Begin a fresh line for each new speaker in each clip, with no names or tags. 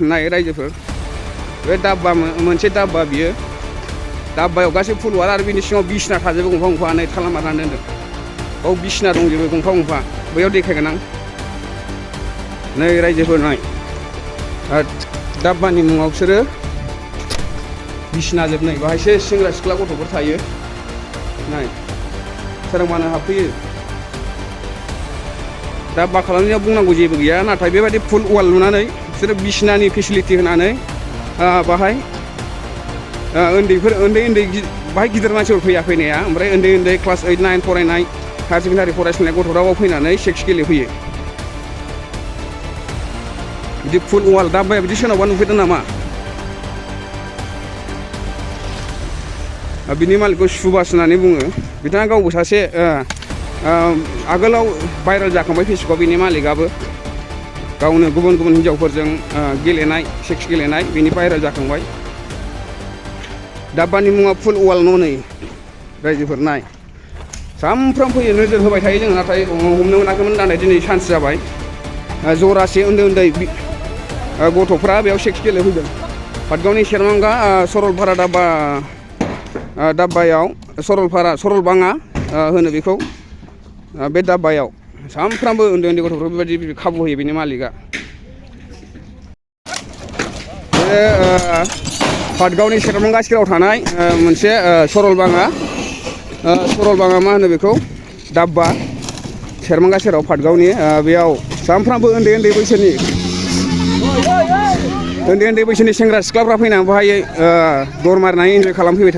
नाय रायजोफोर बे दाब्बा मोनसे दाब्बा बियो दाब्बायाव गासै फुल वाल आरो बिनि सिङाव बिसना थाजोबो गंफा गंफा नै थाला मारनानै दोनदों बाव बिसना दंजोबो गंफा गंफा बैयाव देखायगोन आं नै रायजोफोर नाय दाब्बानि मुङाव बिसोरो बिसना जोबनाय बाहायसो सेंग्रा सिख्ला गथ'फोर थायो नाय सोरांबानो हाबफैयो दाब्बा खालामनायाव बुंनांगौ जेबो गैया नाथाय बेबायदि फुल वाल लुनानै बिसोरो बिसनानि फेसिलिटि होनानै बाहाय उन्दैफोर उन्दै बाहाय गिदिर मानसिफोर फैया फैनाया ओमफ्राय उन्दै क्लास 8, 9 फरायनाय हायार सेकेन्डारि फरायसालिनाय गथ'फ्रा बाव फैनानै सेक्स गेलेफैयो बिदि फुल वाल दाब्बाया बिदि सोरनावबा नुफेरदों नामा बिनि मालिकखौ सुबास होननानै बुङो बिथाङा गावबो सासे आगोलाव भाइरेल जाखांबाय फेसबुकआव बिनि मालिकआबो गावनो गुबुन गुबुन हिन्जावफोरजों गेलेनाय सेक्स गेलेनाय बिनि भाइरेल जाखांबाय दाब्बानि मुङा फुल वाल न' नै रायजोफोर नाय सामफ्राम फैयो नोजोर होबाय थायो जों नाथाय हमनो मोनाखैमोन नाथाय दिनै चान्स जाबाय जरासे उन्दै गथ'फ्रा बेयाव सेक्स गेलेफैदों पाटगावनि सेरमांगा सरलपारा दाब्बायाव सरलभाङा होनो बेखौ बे दाब्बायाव सामफ्रामबो उन्दै गथ'फोर बेबायदि खाबु होयो बेनि मालिकआ बे पाटगावनि सेरमांगा सेराव थानाय मोनसे सरलभाङा मा होनो बेखौ दाब्बा सेरमांगा सेराव पाटगावनि बेयाव सामफ्रामबो उन्दै बैसोनि सेंग्रा सिख्लाफ्रा फैनानै बाहाय दर मारिनानै इन्जय खालामफैबाय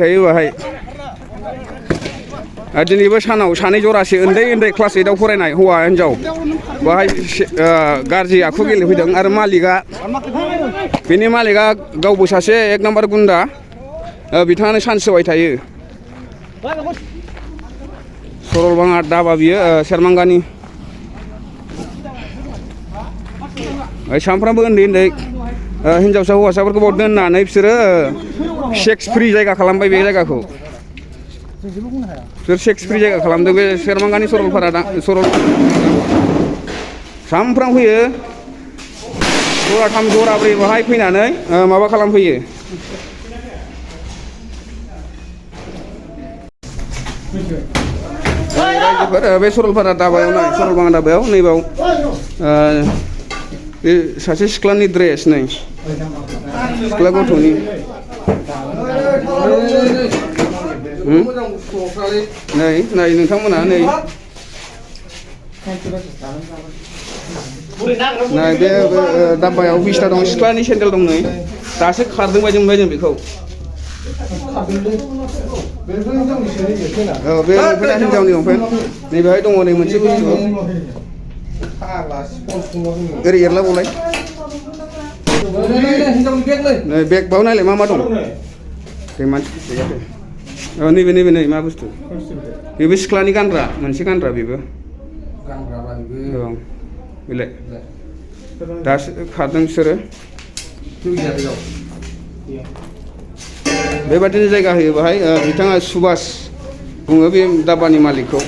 थायो बाहाय दिनैबो सानाव सानै जरासे उन्दै क्लास 8आव फरायनाय हौवा हिन्जाव बाहाय गाज्रि आखु गेलेफैदों आरो बेनि मालिकआ गावबो सासे एक नाम्बार गुन्दा बिथाङानो चान्स होबाय थायो सरलभाङा दाबा बियो सेरमांगानि सामफ्रामबो उन्दै हिन्जावसा हौवासाफोरखौ बाव दोननानै बिसोरो सेक्स फ्रि जायगा खालामबाय बे जायगाखौ बिसोर सेक्स फ्रि जायगा खालामदों बे सेरमांगानि सरलपारा सामफ्राम फैयो जराथाम जराब्रै बाहाय फैनानै माबा खालामफैयो बे सरलपारा दाबायाव नाय सरलभाङा दाबायाव नैबाव बे सासे सिख्लानि ड्रेस नै सिख्ला गथ'नि नै नोंथांमोना नै बे दाब्बायाव बिसना दं सिख्लानि सेन्देल दं नै दासो खारदों बायदि मोनबाय जों बेखौ बे हिन्जावनि लंपेन्ट नैबेहाय दङ नै मोनसे बुस्थु ओरै एरलाबावलाय नै बेग बाव नायलाय मा दं बे मानसि नैबे नै मा बुस्थु बेबो सिख्लानि गानग्रा मोनसे गानग्रा बेबो औ बेलाय दासो खारदों बिसोरो बेबादिनो जायगा होयो बाहाय बिथाङा सुबास बुङो बे दाब्बानि मालिकखौ